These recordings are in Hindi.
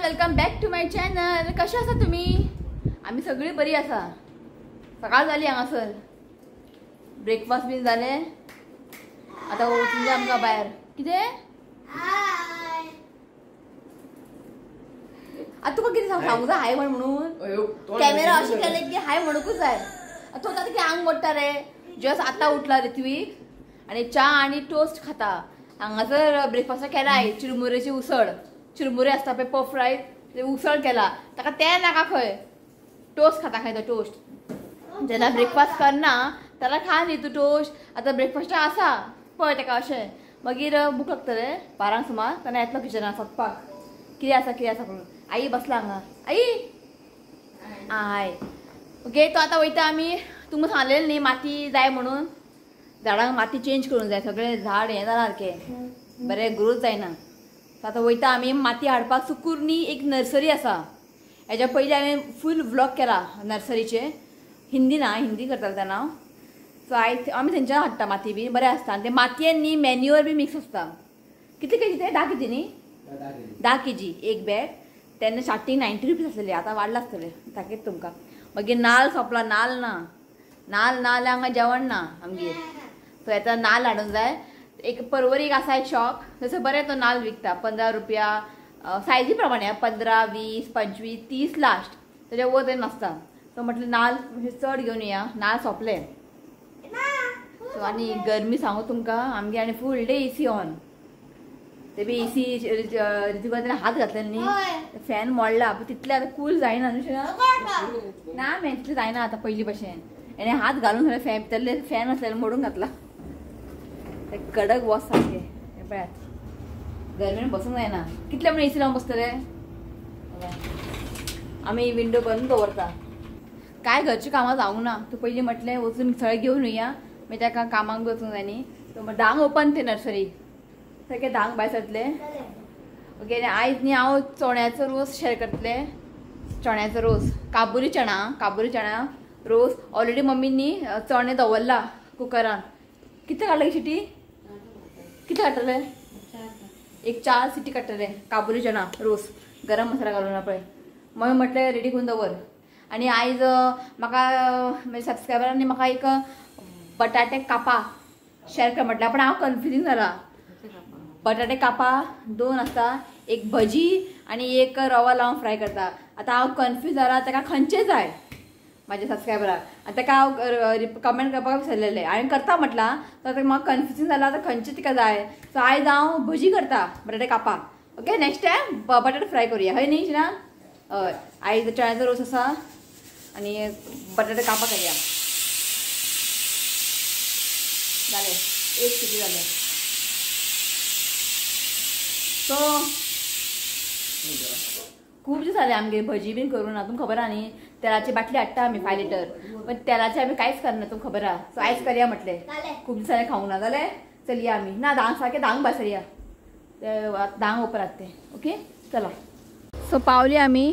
Welcome back to my channel. कशा आसा तुम्ही? आम्ही सगळी बरी आसा. सकाळ जाली हांगासर, ब्रेकफास्ट बी जाले. आता वचून आमकां भायर कितें आता तुका कितें सांगूं जाय हाय म्हणून कॅमेरा अशें केले की हाय म्हणूकूच जाय. तो आता की आंग मोडटा रे. जस्ट आता उठला ऋत्विक आणि चा आणि टोस्ट खाता. हांगासर ब्रेकफास्ट केलाय चिरमुरेची उसळ. चिरमुरे असता पळय पफ फ्राय ते उसळ केला. ताका तें नाका खंय, टोस्ट खाता खंय तो टोस्ट. जेन्ना ब्रेकफास्ट करना त्याला खा न्ही तूं टोस्ट. आतां ब्रेकफास्टा आसा पळय ताका अशें. मागीर भूक लागतले 12 सुमार तेन्ना येतलो किचनात सोदपाक कितें आसा करून. आई बसला हांगा. आई हाय ओके. तो आतां वयता आमी. तुमकां सांगलेलें न्ही माती जाय म्हणून. झाडांक माती चेंज करूंक जाय. सगळें झाड हें जालां सारकें बरें ग्रोथ जायना. आतां वयता आमी माती हाडपाक. सुकुर्नी एक नर्सरी आसा. हेज्या पयलीं हांवें फूल व्लॉग केला नर्सरीचे. हिंदी करतालें तें नांव. सो आमी थंयच्यान हाडटा माती बी बरें आसता. आनी ते मातयेन न्ही मॅन्युअर बी मिक्स आसता. कितले केजी ते 10 केजी न्ही 10 केजी एक बॅग. तेन्ना स्टार्टींग 90 रुपीज आसलेले. आतां वाडला आसतले ताकीच तुमकां. मागीर नाल्ल सोंपला. नाल्ल ना हांगा जेवण ना आमगेर. सो येता नाल्ल हाडूंक जाय. एक परवरीक आसा एक शॉप थंयसर बरें तो नाल्ल विकता 15 रुपया सायजी प्रमाणे 15, 20, 25, 30 लास्ट. तेज्या वयर तरी नासता. तो म्हटलें नाल्ल चड घेवन येया. नाल्ल सोंपले. सो आनी गरमी सांगू तुमकां आमगे आनी फूल डे एसी ऑन. ते बी एसी ऋतुकान हात घातले न्ही फॅन मोडला. तितले आतां कूल जायना ना मॅन तितलें जायना आतां पयलीं भशेन. हेणे हात घालून सगळे फॅन भितरले फॅन आसलेले मोडून घातला. कडक वॉस सारके. हे पळयात गरमेन बसूंक जायना. कितले म्हण एसी लावन बसतले. आमी विंडो बंद दवरता. काय घरची कामां जावंक ना. तूं पयलीं म्हटलें वचून सगळें घेवन येया मागीर ताका कामाक बी वचूंक जाय न्ही. सो धांक ओपन ते नर्सरी सारकें धांक भायर सरतले. ओके. आयज न्ही हांव चण्याचो रोस शेअर करतले. चण्याचो रोस काबुली चणा रोस. ऑलरेडी मम्मीनी चणे दवरला कुकरान. कितले काडले शिटी कितले काडटले. एक 4 सिटी काडटले. काबुली चणा रोस गरम मसाला घालून पळय. मम्मी म्हटलें रेडी करून दवर. आनी आयज म्हाका म्हज्या सबस्क्रायबरांनी म्हाका एक बटाटे कापा शेअर कर म्हटलें. पण हांव कन्फ्युजींग जाला. बटाटे कापा 2 आसता. एक भजी आनी एक रवा लावन फ्राय करता. आतां हांव कन्फ्यूज जाला ताका खंयचे जाय म्हाज्या सबस्क्रायबराक. आनी ताका हांव कमेंट करपाक विसरलेले. हांवें करता म्हटलां तर म्हाका कन्फ्युजन जाला आतां खंयचे तिका जाय. सो आयज हांव भजी करता बटाटे कापा. ओके. नेक्स्ट टायम बटाटे फ्राय करुया हय न्ही शिना. हय आयज चण्याचो रोस आसा आनी बटाटे कापा करुया. जालें एक सिटी जालें. सो खूब दीस जाले आमगे भजी बीन करून ना. तुमकां खबर आहा न्ही तेलाची बाटली हाडटा आमी 5 लिटर. पण तेलाचे आमी कांयच करना तुमकां खबर आहा. सो आयज करया म्हटलें. खूब दीस जालें खावंक ना जालें. चलया आमी ना धांक सारकें धांक भायर सरया. ते धांक ओपन आसता ते. ओके चला. सो पावली आमी.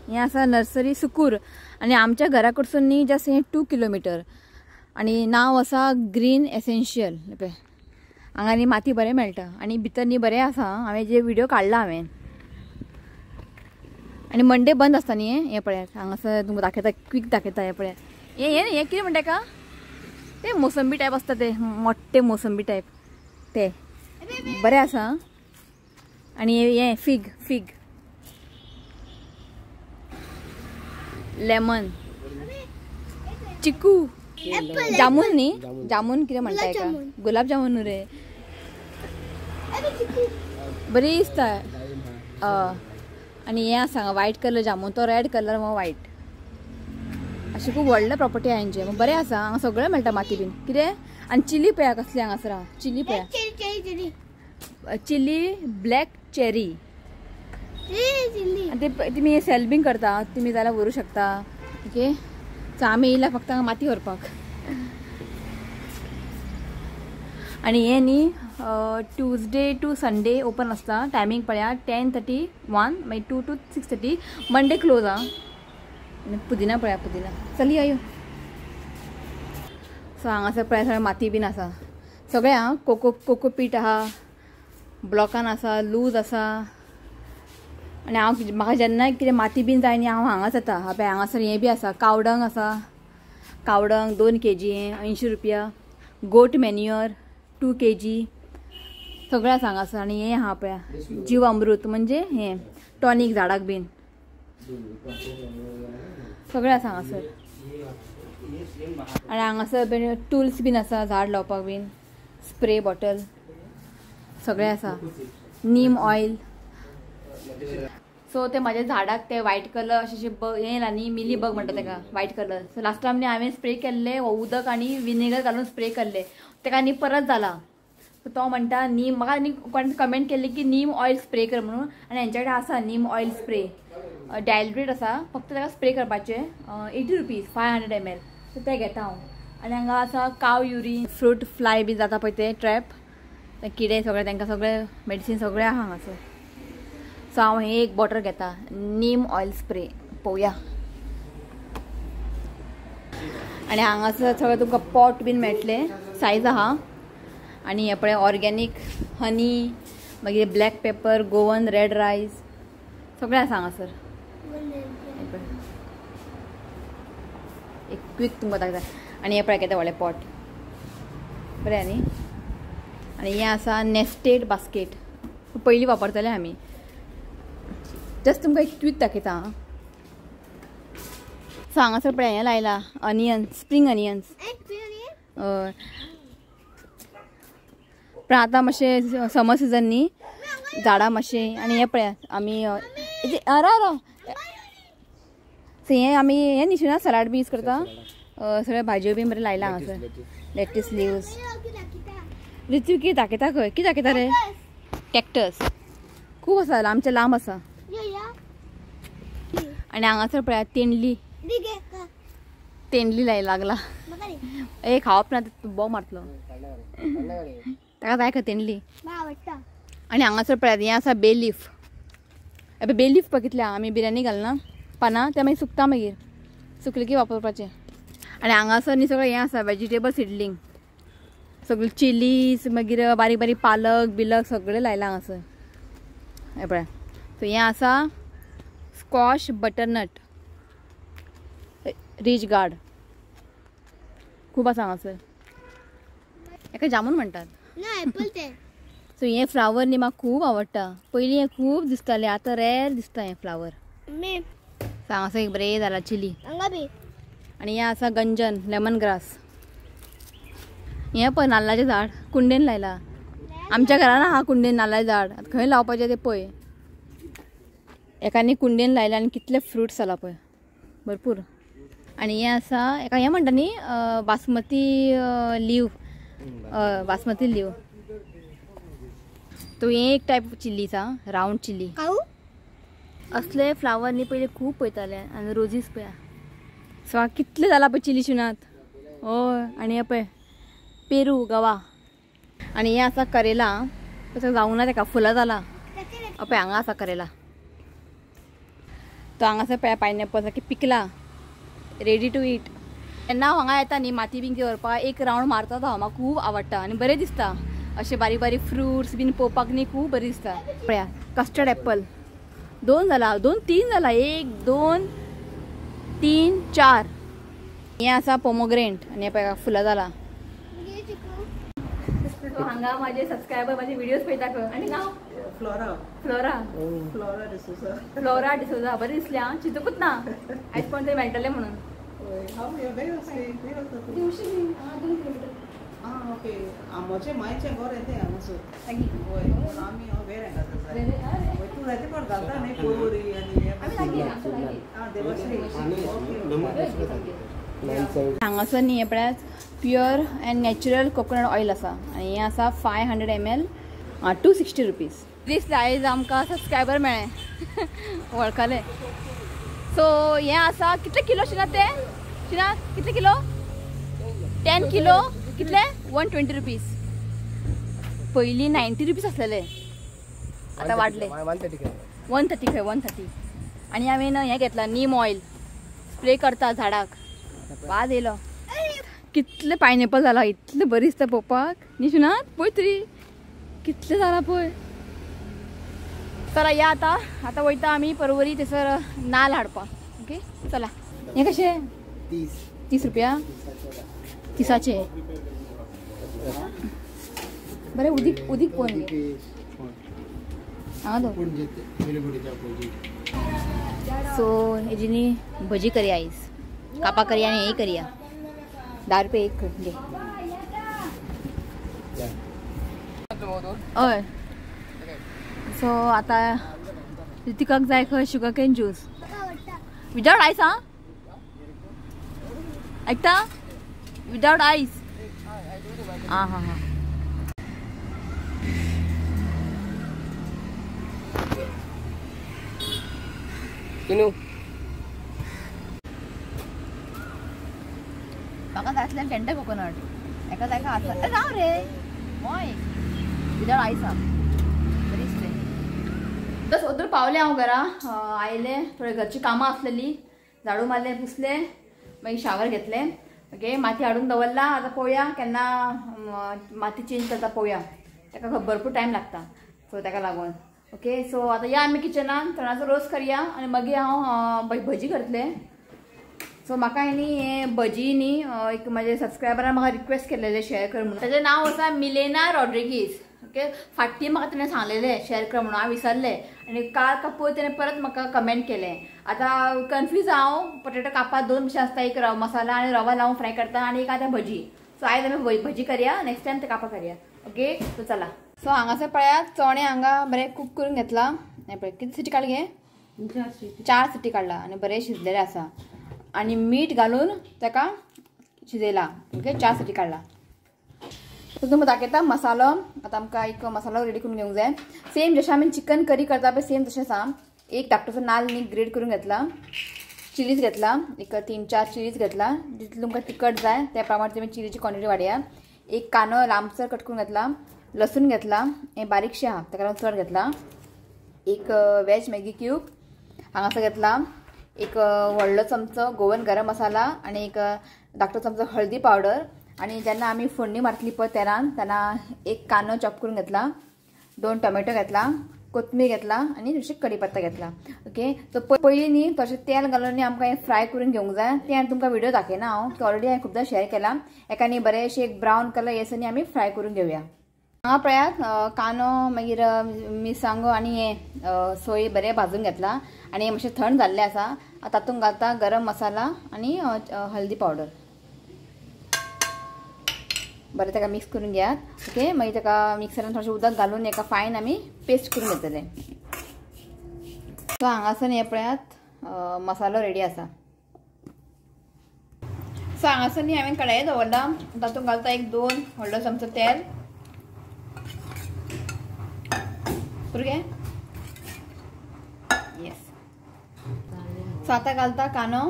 हें आसा नर्सरी सुकूर. आनी आमच्या घरा कडसून न्ही जस्ट हें 2 किलोमिटर. आनी नांव आसा ग्रीन एसेन्शियल. पळय हांगा न्ही माती बरें मेळटा आनी भितर न्ही बरें आसा. हांवें जे व्हिडिओ काडला हांवें. आनी मंडे बंद आसता न्ही हें पळयात. हांगासर तुमकां दाखयता क्वीक दाखयता. हें पळयात हें कितें म्हणटा का ते मोसंबी टायप आसता ते मोठे मोसंबी टायप ते बरें आसा. आनी हें फीग लेमन चिकू जामून न्ही जामून कितें म्हणटाय का गुलाब जामून न्हू रे. बरी दिसता. आनी हें आसा हांगा व्हायट कलर जामून. तो रेड कलर मग व्हायट. अशें खूब व्हडले प्रॉपर्टी आहा हांचे. बरें आसा हांगा सगळें मेळटा माती बीन कितें. आनी चिली पळया कसली हांगासर आहा. चिली पळया चिली ब्लॅक चेरी. आनी ते तुमी सेल बीन करता तुमी जाल्यार व्हरूंक शकता. ओके. सो आमी येयला फक्त हांगा माती व्हरपाक. आनी हें न्ही ट्यूजडे टू संडे ओपन आसता. टायमींग पळया 10:31 मागीर 2 to 6:30. मंडे क्लोज आहा. पुदिना पळया पुदिना. चली यो. सो हांगासर पळया सगळें माती बीन आसा सगळें आहा. कोकोपीट आहा ब्लॉकान आसा लूज आसा आनी हांव म्हाका जेन्ना कितें माती बीन जाय न्ही हांव हांगाच येता. पळय हांगासर हें बी आसा, कावडंग आसा, कावडंग 2 kg 80 रुपया, गोट मॅन्युअर 2 kg सगळें आसा हांगासर. आनी हें आहा पळय जीव अमृत म्हणजे हें टॉनीक झाडाक बीन सगळें आसा हांगासर. आनी हांगासर बीन टूल्स बीन आसा, झाड लावपाक बीन, स्प्रे बॉटल सगळें आसा, नीम ऑयल. सो ते म्हाज्या झाडाक ते व्हायट कलर अशें हें येयला न्ही, मिली बग म्हणटा तेका, white colour. So last time हांवें स्प्रे केल्ले उदक आनी विनेगर घालून स्प्रे केल्ले, तेका न्ही परत जाला. सो तो म्हणटा नीम, म्हाका न्ही कोणें कमेंट केल्ली की नीम ऑयल स्प्रे कर म्हणून. आनी हेंच्या कडेन आसा नीम ऑयल स्प्रे, डायल्युटेड आसा, फक्त तेका स्प्रे करपाचे 80 रुपीज 500 ml. सो ते घेता हांव. आनी हांगा आसा काव युरीन, फ्रूट फ्लाय बी जाता पळय ते ट्रॅप, ते किडे सगळे, तांकां सगळे मेडिसीन सगळें आहा हांगासर. सो हांव हें एक बॉटल घेता नीम ऑयल स्प्रे. पळोवया. आनी हांगासर सगळें तुमकां पॉट बीन मेळटले, सायज आहा. आनी हे पळय ऑर्गेनीक हनी, मागीर black paper, Goan red rice सगळें आसा हांगासर. एक क्विक तुमकां दाखयता. आनी हे पळय केदें व्हडलें पॉट, बरें न्ही. आनी हें आसा नेस्टेड बास्केट, पयलीं वापरताले आमी. जस्ट तुमकां एक क्विक दाखयता. सो हांगासर पळय हें लायला अनियन्स, स्प्रींग अनियन्स. पण आतां मातशें समर सिजन न्ही, झाडां मातशें. आनी हें पळय आमी राव हें आमी हें न्ही ना सलाड बी यूज करता, सगळ्यो भाजयो बी बरें लायला हांगासर. Lettuce lives. रितू कितें दाखयता खंय, कितें दाखयता रे? कॅक्टस खूब आसा, आमचे लांब आसा. आनी हांगासर पळय तेंडली, तेंडली लाय लागला. ए खावप ना, बोव मारतलो ताका जाय खंय तेंडली. आनी हांगासर पळय हें आसा बे लीफ. बे लीफ पळय कितले आमी बिर्याणी घालना पानां, ते मागीर सुकता, मागीर सुकले की वापरपाचें. आनी हांगासर न्ही सगळें हें आसा वेजिटेबल सिडलींग, सगळी चिलीज, मागीर बारीक बारीक पालक बिलक सगळें लायलां हांगासर. हें पळय. सो हें आसा स्क्वॉश बटरनट, रीच गार्ड खूब आसा हांगासर. हेका जामून म्हणटात. सो हें फ्लावर न्ही म्हाका खूब आवडटा. पयलीं हें खूब दिसतालें, आतां रेर दिसता हें फ्लावर. सो हांगासर एक बरें जालां चिली. आनी हें आसा गंजन, लेमन ग्रास. हें पळय नाल्लाचें झाड, कुंडेन लायला. आमच्या घरान आहा कुंडेन नाल्लाचें झाड, आतां खंय लावपाचें तें पळय. एकानी कुंडेन लायला आनी कितले फ्रुट्स जाला पळय, भरपूर. आनी हें आसा, हेका हें म्हणटा न्ही बासमती लीव, बासमती लीव. तो हें एक टायप चिली आसा, रावंड चिली. असले फ्लावर न्ही पयलीं खूब पळयताले. आनी रोजीस पळया. सो कितले जाला पळय चिली शिनात. हय. आनी हें पळय पेरू, गवा. आनी हें आसा करेला, तसो जावंक ना तेका, फुलां जाला. पळय हांगा आसा करेला. तो हांगासर पळय पायनॅपल सारकी पिकला, रेडी टू ईट. तेन्ना हांव हांगा येता न्ही माती बीन व्हरपाक, एक रावंड मारता तो. म्हाका खूब आवडटा आनी बरें दिसता. अशे बारीक बारीक फ्रुट्स बीन पळोवपाक न्ही खूब बरें दिसता. पळया कस्टर्ड एप्पल 2 जाला, 2 3 जाला, 1 2 3 4. हें आसा पोमोग्रेंट. आनी हें पळय फुलां जाला. हांगा माझे सबस्क्रायबर माझे व्हिडिओज पळयता खंय. आनी नांव flora, flora, flora D'Souza, flora D'Souza. बरें दिसलें हां, चिंतूकूच ना आयज कोण थंय मेळटलें म्हणून. हांगासर न्ही हें पळयात pure and natural coconut oil आसा. आनी हें आसा 500 ml 260 रुपीज. दिसलें आयज आमकां सबस्क्रायबर मेळ्ळे, वळखलें. सो हें आसा कितले किलो शिनात ते? शिनात कितले किलो? 10 किलो कितले? 120 रुपीज. पयलीं 90 रुपीज आसलेले, आतां वाडले 130 खंय 130. आनी हांवें हें घेतलां नीम ऑयल, स्प्रे करता झाडाक. वाज येयलो. कितले पायनॅपल जाला, इतले बरें दिसता पळोवपाक न्ही शिनात. पळय तरी कितले जाला पळय. चला या आता वयता आम्ही परवरी थंयसर नाल्ल हाडपा. ओके चला. हे कशे 30 रुपया 30चे. बरे उदीक पळोवन घे. सो हेजी भजी करूया आयज. कापा करूया आणि हे करूया. 10 रुपये एक घे. हय. सो आता ऋतिकाक जाय खंय शुगर केन ज्यूस विदाउट आयस. हा ऐकता विदाउट आयस. हां हां हां. म्हाका जाय आसलें फेंटा कोकोनट. एका जायका आसा. अरे राव रे मोय विदाउट आयस. हा बरी दिसले. बस उतर पावले हांव घरा. आयले थोडे घरची कामां आसलेली. झाडू मारले पुसले मागीर शावर घेतले. ओके माती हाडून दवरला. आता पळोवया केन्ना माती चेंज करता पळोवया. ताका भरपूर टायम लागता सो ताका लागून. ओके सो आता या आमी किचनान चणाचो रोस करया आनी मागीर हांव भजी करतले. सो म्हाका हे भजी न्ही एक म्हाजे सबस्क्रायबरान म्हाका रिक्वेस्ट केलेले शेअर कर म्हणून. ताचें नांव आसा मिलेना रॉड्रिगीज. ओके फाटी म्हाका ताणें सांगलेले शेअर कर म्हणून. हांव विसरले आनी काल कापूर ताणें परत म्हाका कमेंट केलें. आतां कन्फ्यूज हांव. पोटेटो कापात 2 भशेन आसता. एक मसाला आनी रवा लावन फ्राय करता आनी एक आतां भजी. सो आयज आमी भजी करया. नेक्स्ट टायम ते कापा करया. ओके सो चला. सो हांगासर पळयात चणे हांगा बरें कूक करून घेतला. हे पळय किती सिटी काडली गे. 4 सिटी काडला आनी बरें शिजलेले आसा. आनी मीठ घालून ताका शिजयला. ओके 4 सिटी काडला. सो तुमकां दाखयता मसालो. आतां आमकां एक मसालो रेडी करून घेवंक जाय. सेम जशें आमी चिकन करी करता पळय सेम तशेंच आसा. एक धाकटोसो नाल्ल न्ही ग्रेड करून घेतला. चिलीज घेतला. एक 3-4 चिलीज घेतला. जितले तुमकां तिखट जाय त्या प्रमाणे तुमी चिलीची क्वॉन्टिटी वाडया. एक कांदो लांबसर कट करून घेतला. लसूण घेतला. हे बारीकशे आहा ताका लागून चड घेतला. एक वेज मॅगी क्यूब हांगासर घेतला. एक व्हडलो चमचो गोवन गरम मसाला आनी एक धाकटो चमचो हळदी पावडर. आनी जेन्ना आमी फोडणी मारतली पळय तेलान तेन्ना एक कांदो चॉप करून घेतला. 2 टोमॅटो घेतला. कोथमीर घेतला आनी थोडीशी कढीपत्ता घेतला. ओके सो पयलीं न्ही तशें तेल घालून न्ही आमकां हें फ्राय करून घेवंक जाय. तें हांवें तुमकां व्हिडिओ दाखयना हांव की ऑलरेडी हांवें खुबदां शेअर केला. एका न्ही बरेंशें एक ब्रावन कलर येसर न्ही आमी फ्राय करून घेवया. हांगा पळयात कांदो मागीर मिरसांगो आनी हें सोय बरें भाजून घेतला आनी हे मातशें थंड जाल्लें आसा. तातूंत घालता गरम मसाला आनी हळदी पावडर. बरें ताका मिक्स करून घेयात. ओके मागीर ताका मिक्सरान थोडें उदक घालून एका फायन आमी पेस्ट करून घेतले. सो हांगासर हे पळयात मसालो रेडी आसा. सो हांगासर न्ही हांवें कढाई दवरला. तातूंत घालता एक 2 व्हडलो चमचो तेल. पुरगे येस. सो आतां घालता कांदो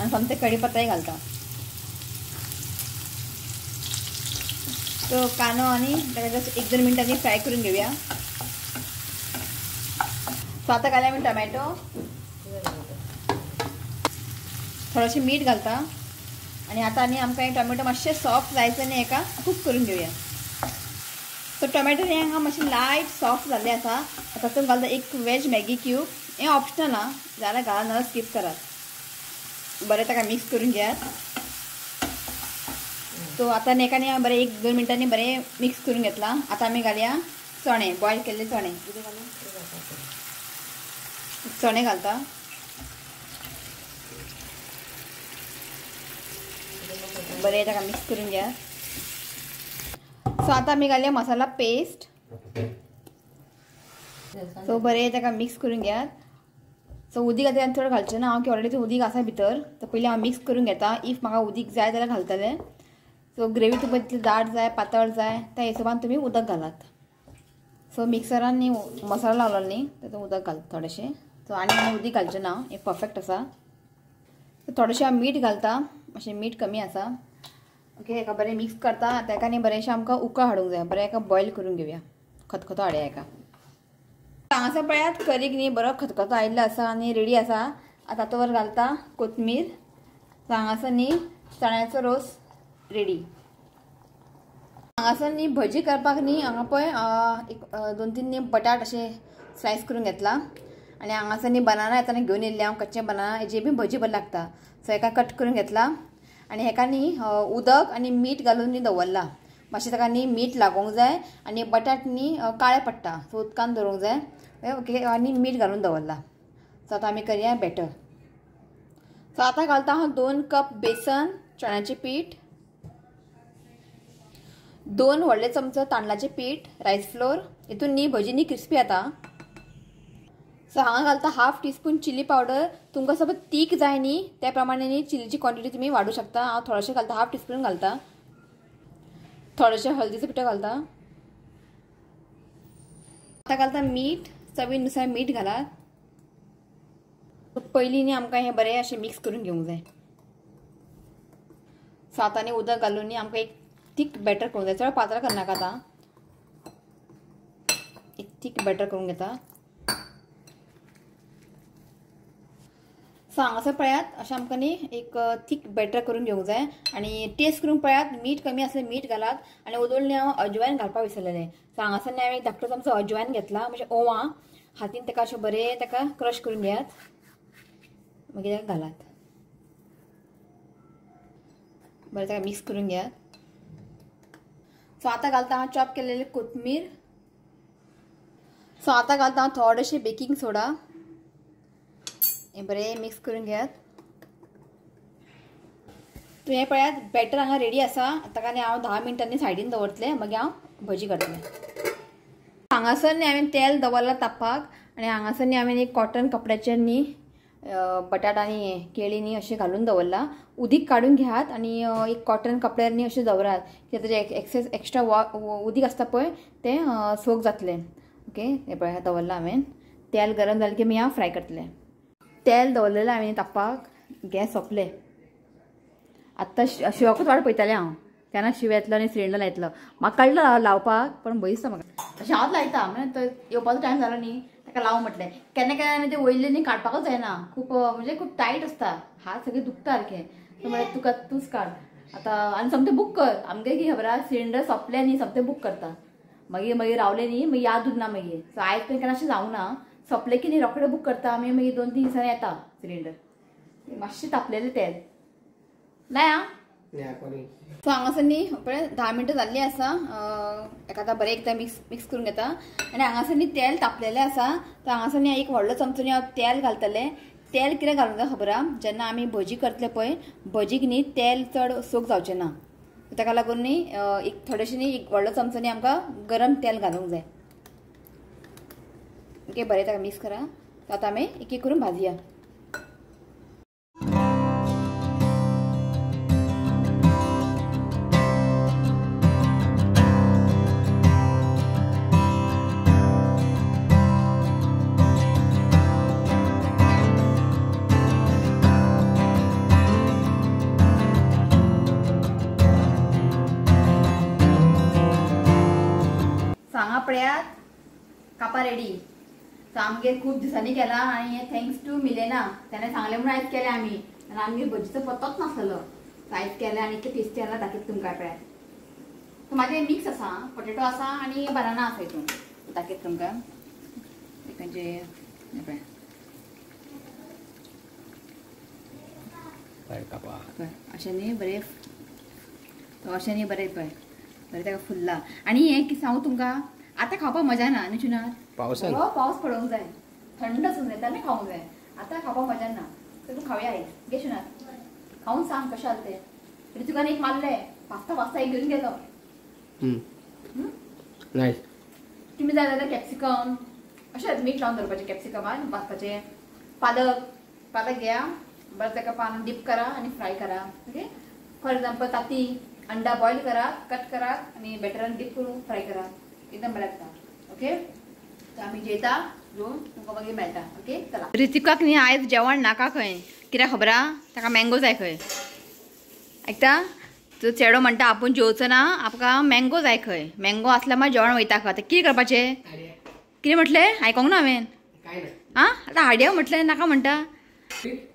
आनी समथे कढीपत्ताय घालता. सो कांदो आनी ताका जस्ट 1-2 मिनटांनी फ्राय करून घेवया. सो आतां घालया आमी टोमॅटो. थोडेशें मीठ घालता आनी आतां न्ही आमकां हे टोमॅटो मातशें सॉफ्ट जायचे आनी हेका कूक करून घेवया. सो टोमॅटो हे हांगा मातशें लायट सॉफ्ट जाल्लें आसा. तातूंत घालता एक वेज मॅगी क्यूब. हें ऑप्शनल आहा जाल्यार घाला ना स्कीप करात. बरें ताका मिक्स करून घेयात. सो आतां हेका न्ही बरें 1-2 मिनटांनी बरें मिक्स करून घेतला. आतां आमी घालया चणे बॉयल केल्ले चणे. चणे घालता. बरें ताका मिक्स करून घ्या. सो आतां आमी घालया मसाला पेस्ट. सो बरें ताका मिक्स करून घेयात. सो उदीक आतां चड घालचें ना हांव की ऑलरेडी उदीक आसा भितर. तर पयलीं हांव मिक्स करून घेता. इफ म्हाका उदीक जाय जाल्यार घालतलें. सो ग्रेवी तुमकां तितली दाट जाय पातळ जाय त्या हिशोबान तुमी उदक घालात. सो मिक्सरान न्ही मसालो लावलो न्ही तातूंत उदक घालता थोडेशें. सो आनी उदीक घालचें ना हें परफेक्ट आसा. सो थोडेशें हांव मीठ घालता. मातशें मीठ कमी आसा. ओके हेका बरें मिक्स करता. ताका न्ही बरेंशें आमकां उकळ हाडूंक जाय. बरें हेका बॉयल करून घेवया. खतखतो हाडया हेका. हांगासर पळयात करीक न्ही बरो खतखतो आयिल्लो आसा आनी रेडी आसा. आतां तातूंत घालता कोथमीर. सो हांगासर न्ही चण्याचो रोस रेडी. हांगासर न्ही भजी करपाक न्ही हांगा पळय एक 2-3 न्ही बटाट अशे स्लायस करून घेतला आनी हांगासर न्ही बनाना येताना घेवन येयल्ले हांव कच्चे बनाना हेजी बी भजी बरी लागता सो हेका कट करून घेतला आनी हेका न्ही उदक आनी मीठ घालून न्ही दवरला मातशें ताका न्ही मीठ लागोंक जाय आनी बटाट न्ही काळे पडटा सो उदकान दवरूंक जाय ओके आनी मीठ घालून दवरला सो आतां आमी करया बॅटर सो आतां घालता हांव 2 कप बेसन चण्याचें पीठ 2 व्हडले चमचो तांदळाचें पीठ रायस फ्लोर हितून न्ही भजी न्ही क्रिस्पी येता सो हांगा घालता 1/2 टीस्पून चिली पावडर तुमकां सपोज तीख जाय न्ही त्या प्रमाणे न्ही चिलीची क्वॉन्टिटी तुमी वाडूं शकता हांव थोडेशें घालता 1/2 टीस्पून घालता थोडेशें हळदीचो पिठो घालता आतां घालता मीठ चवीनुसार मीठ घालात पयलीं न्ही आमकां हें बरें अशें मिक्स करून घेवंक जाय सो आतां न्ही उदक घालून न्ही आमकां एक थीक बॅटर करूंक जाय चड पातळ करनाका आतां एक थीक बॅटर करून घेता सो हांगासर पळयात अशें आमकां न्ही एक थीक बॅटर करून घेवंक जाय आनी टेस्ट करून पळयात मीठ कमी आसल्यार मीठ घालात आनी उदोळणी हांव अजवायन घालपाक विसरलेलें सो हांगासर न्ही हांवें एक धाकटो चमचो अजवायन घेतला म्हणजे ओवां हातीन ताका अशें बरें ताका क्रश करून घेयात मागीर ताका घालात बरें ताका मिक्स करून घेयात सो आतां घालता हांव चॉप केलेली कोथमीर सो आतां घालता हांव थोडेशें बेकिंग सोडा हे बरें मिक्स करून घेयात तुम्ही पळयात बॅटर हांगा रेडी आसा ताका न्ही हांव 10 मिनटांनी सायडीन दवरतलें मागीर हांव भजी करतलें हांगासर न्ही हांवें तेल दवरलां तापपाक आनी हांगासर न्ही हांवें एक कॉटन कपड्याचेर न्ही बटाट आनी केळी न्ही अशें घालून दवरला उदीक काडून घेयात आनी एक कॉटन कपड्यार न्ही अशें दवरात कित्याक तेजें एक्स्ट्रा उदीक आसता पळय तें सोक जातलें ओके हें पळय दवरलां हांवें तेल गरम जालें की मागीर हांव फ्राय करतलें तेल दवरलेलें हांवें तापपाक गॅस सोंपलें आत्तां शिवकूच वाट पळयतालें हांव केन्ना शिव येतलो आनी सिलिंडर लायतलो म्हाका कळ्ळें लावपाक पण भंय दिसता म्हाका अशें हांवच लायता म्हणजे येवपाचो टायम जालो न्ही ताका लाव म्हटलें केन्ना केन्ना ते वयले न्ही काडपाकूच जायना खूब म्हणजे खूब टायट आसता हात सगळे दुखता सारकें सो म्हळ्यार तुका तूंच काड आतां आनी सोमतें बूक कर आमगे कितें खबर आहा सिलिंडर सोंपलें न्ही सोमतें बूक करता मागीर रावलें न्ही मागीर याद उरना मागीर सो आयज पण केन्ना अशें जावं ना सोंपलें की न्ही रोखडें बूक करता आमी मागीर 2-3 दिसांनी येता सिलिंडर मातशें तापलेलें तेल नाय आं सो हांगासर न्ही पळय 10 मिनटां जाल्लीं आसा हेका आतां बरें एकदां मिक्स करून घेता आनी हांगासर न्ही तेल तापलेलें आसा तर हांगासर न्ही एक व्हडलो चमचो न्ही हांव तेल घालतलें तेल कितें घालूंक जाय खबर आहा जेन्ना आमी भजी करतले पळय भजीक न्ही तेल चड सोक जावचें ना ताका लागून न्ही एक थोडेशें न्ही एक व्हडलो चमचो न्ही आमकां गरम तेल घालूंक जाय ओके बरें ताका मिक्स करा आतां आमी एक एक करून भाजया सांगा पळयात कापा रेडी सो आमगे खूब दिसांनी केला आनी हें थँक्स टू मिलेना ताणें सांगलें म्हणून आयज केलें आमी आनी आमगे भजीचो पत्तोच नासलेलो आयज केलें आनी इतलें टेस्टी जाला दाखयता तुमकां पळयात सो म्हाजें मिक्स आसा पोटेटो आसा आनी बनाना आसा हितून दाखयता तुमकां म्हणजे अशें न्ही बरें अशें न्ही बरें पळय बरें ताका फुल्ला आनी हें सांगू तुमकां आतां खावपाक मजा ना न्ही चुनार पावस पडोंक जाय थंड आसूंक जाय तेन्ना खावंक जाय आतां खावपाक मजा ना तर तूं खावया आयज गे चुनार खावन सांग कशें जालें तें तुका एक मारलें पास्ता एक घेवन गेलो तुमी जाय जाल्यार कॅप्सिकम अशें मीठ लावन दवरपाचें कॅप्सिकमान भाजपाचें पालक घेया बरें ताका पान डीप करा आनी फ्राय करा ओके फॉर एग्जाम्पल ताती अंडा बॉईल करा कट करा आनी बॅटरान डीप करून फ्राय करा एकदम बरें लागता ओके तर आमी जेता घेवन तुमकां मागीर मेळटा ओके चला रितिकाक न्ही आयज जेवण नाका खंय कित्याक खबर आहा ताका मँगो जाय खंय आयकता तो चेडो म्हणटा आपूण जेवचो ना आमकां मँगो जाय खंय मँगो आसल्यार मागीर जेवण वयता खंय आतां कितें करपाचें कितें म्हटलें आयकोंक ना हांवें आं आतां हाडया म्हटलें नाका म्हणटा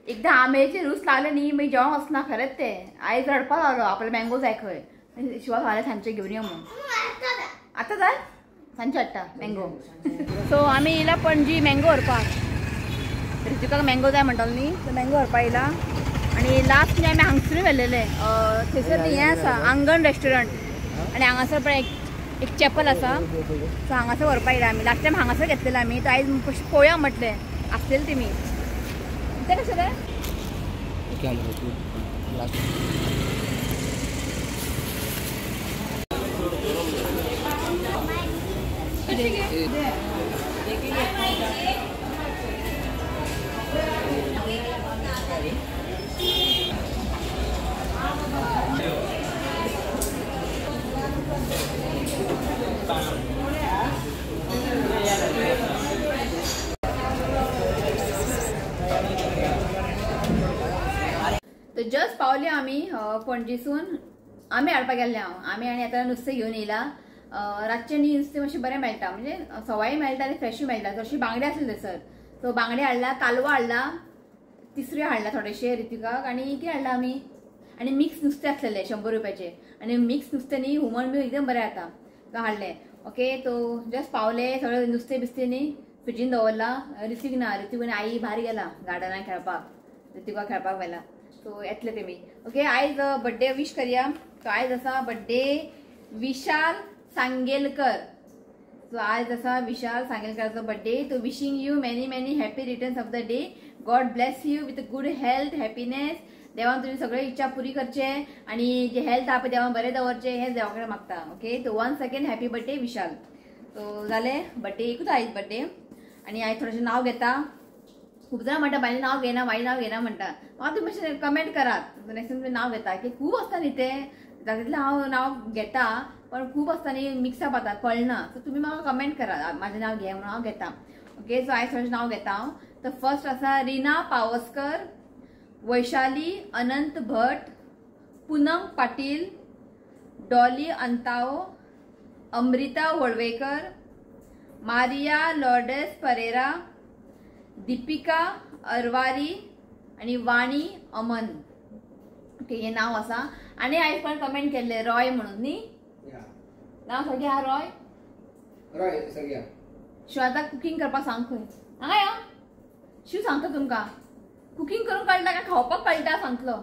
एकदां आंब्याचें रूच लागलें न्ही मागीर जेवण वचना खरेंच तें आयज रडपाक लागलो आपल्याक मँगो जाय खंय शिवा फाल्यां सांजचे घेवन यो म्हणून आतां जाय सांजचे हाडटा मँगो. सो आमी येयला पणजी मँगो व्हरपाक. ऋतिकाक मँगो जाय म्हणटालो न्ही तो मँगो व्हरपाक येयला. आनी लास्ट न्ही आमी हांगसरूय व्हेल्लेले थंयसर हें आसा आंगण रेस्टॉरंट आनी हांगासर पण एक चॅपल आसा. सो हांगासर व्हरपाक येयला आमी. लास्ट टायम हांगासर घेतलेलें आमी. तो आयज पळोवया म्हटलें आसलेले तेमी ते कशें रे तर जस्ट पावले आमी पणजेसून. आमी हाडपाक गेल्ले आमी आनी आतां नुस्तें घेवन येयला. रातचें न्ही नुस्तें मातशें बरें मेळटा म्हणजे सवाय मेळटा आनी फ्रेशूय मेळटा. चडशी बांगडे आसले थंयसर. सो बांगडे हाडला कालवो हाडला तिसऱ्यो हाडला थोडेशे ऋतिकाक आनी कितें हाडला आमी आनी मिक्स नुस्तें आसलेले 100 रुपयाचे. आनी मिक्स नुस्तें न्ही हुमण बी एकदम बरें जाता तो हाडलें. ओके तो जस्ट पावले सगळें नुस्तें बिस्तें न्ही फ्रिजीन दवरला. ऋतीक ना ऋतीक आनी आई भायर गेला गार्डनान खेळपाक ऋतिकाक खेळपाक व्हेला. सो येतले तेमी. ओके आयज बर्थडे विश करया. सो आयज आसा बर्थडे विशाल सांगेलकर. सो आयज आसा विशाल सांगेलकराचो बर्थडे. तो wishing you many many happy returns of the day. God bless you with good health happiness. देवान तुमी सगळे इच्छा पुरी करचे आनी जे हेल्थ आहा पळय देवान बरें दवरचे हें देवा कडेन मागता. ओके तो वन्स अगेन हॅपी बर्थडे विशाल. सो जालें बर्थडे एकूच आयज बर्थडे. आनी हांवें थोडेशें नांव घेता. खूब जाणां म्हणटा बायलें नांव घेना बायलें नांव घेना म्हणटा. म्हाका तुमी मातशें कमेंट करात नेक्स्ट तुमी नांव घेता की खूब आसता न्ही तें तितलें हांव नांव घेता पण खूब आसता न्ही मिक्सअप जाता कळना. सो तुमी म्हाका कमेंट करात म्हाजें नांव घे म्हणून हांव घेता. ओके सो आयज थोडेशें नांव घेता हांव. तर फर्स्ट आसा रिना पावसकर, वैशाली अनंत भट, पूनम पाटील, डॉली अंताओ, अमृता वळवेकर, मारिया लॉर्डेस परेरा, दीपिका अरवारी आणि वाणी अमन. ओके हे नाव आसा. आनी आयज पण कमेंट केल्ले रॉय म्हणून न्ही नाव सगळें हा रॉय रॉय सगळ्या शिव आतां कुकिंग करपाक सांग खंय हांगा या शिव सांगता तुमकां कुकिंग करूंक कळटा काय खावपाक कळटा सांगतलो.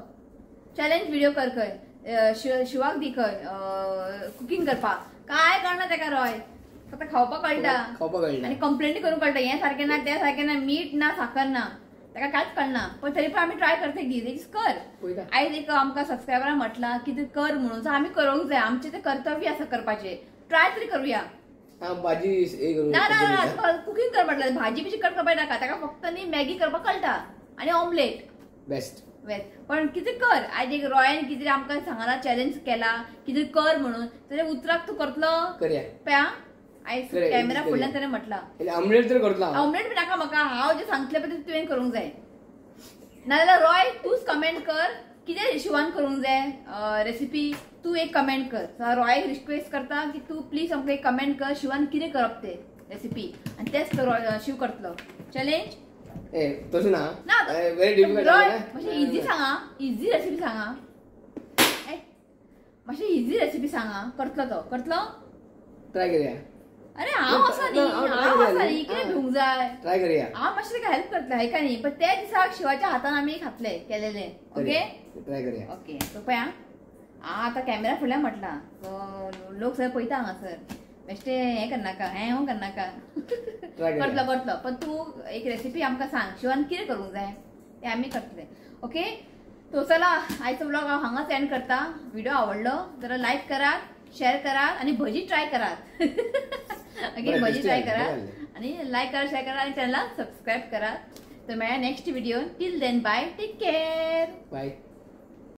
चॅलेंज व्हिडिओ कर खंय शिवाक दी खंय कुकिंग करपाक काय कळना तेका रॉय फक्त खावपाक कळटा आनी कंप्लेंटी करूंक कळटा हें सारकें ना तें सारकें ना मीठ ना साखर ना तेका कांयच कळना. पण तरी पण आमी ट्राय करता की कर. आयज एक आमकां सबस्क्रायबरान म्हटलां की तूं कर म्हणून सो आमी करूंक जाय. आमचें तें कर्तव्य आसा करपाचें. ट्राय तरी करूया. भाजी ना ना कुकिंग कर म्हटलं भाजी बिजी करपाक नाका तेका फक्त न्ही मॅगी करपाक कळटा आनी ऑमलेट बेस्ट बेस्ट. पण कितें कर आयज एक रॉयन कितें आमकां सांगला चॅलेंज केला कितें कर म्हणून तेच्या उतराक तूं करतलो पळया. आयज कॅमेरा फुडल्यान ताणें म्हटलां ऑमलेट तर करतलो. ऑमलेट बी नाका म्हाका हांव जें सांगतलें पळय तुवें करूंक जाय. नाजाल्यार रॉय तूंच कमेंट कर कितें शिवान करूंक जाय रेसिपी तू एक कमेंट कर. रॉय रिक्वेस्ट करता की तू प्लीज आमकां एक कमेंट कर शिवान कितें करप ते रेसिपी आनी तेच तो शिव करतलो. चॅलेंज तसं ना व्हेरी डिफिकल्ट मातशें इजी सांगा इजी रेसिपी सांगा मातशें इजी रेसिपी सांगा करतलो ट्राय करूया. अरे हांव आसा न्ही कितें भिवंक जाय ट्राय करूया. हांव मातशें ताका हेल्प करतलें हाय का न्ही. पण त्या दिसाक शिवाच्या हातान आमी खातले केलेलें. ओके ट्राय करूया. ओके सो पळया हांव आतां कॅमेरा फुडल्यान म्हटलां सो लोक सगळे पळयता हांगासर बेश्टें हें करनाका हें करनाका करतलो. पण तूं एक रेसिपी आमकां सांग शिवान कितें करूंक जाय तें आमी करतले. ओके तो चला आयचो ब्लॉग हांव हांगाच एंड करता. व्हिडिओ आवडलो जाल्यार लायक करात शेअर करात आनी भजी ट्राय करात. ओके भजी ट्राय करात आनी लायक करा शेअर करा आनी चॅनलाक सबस्क्रायब करात. तर मेळ्या next video till then bye take care bye.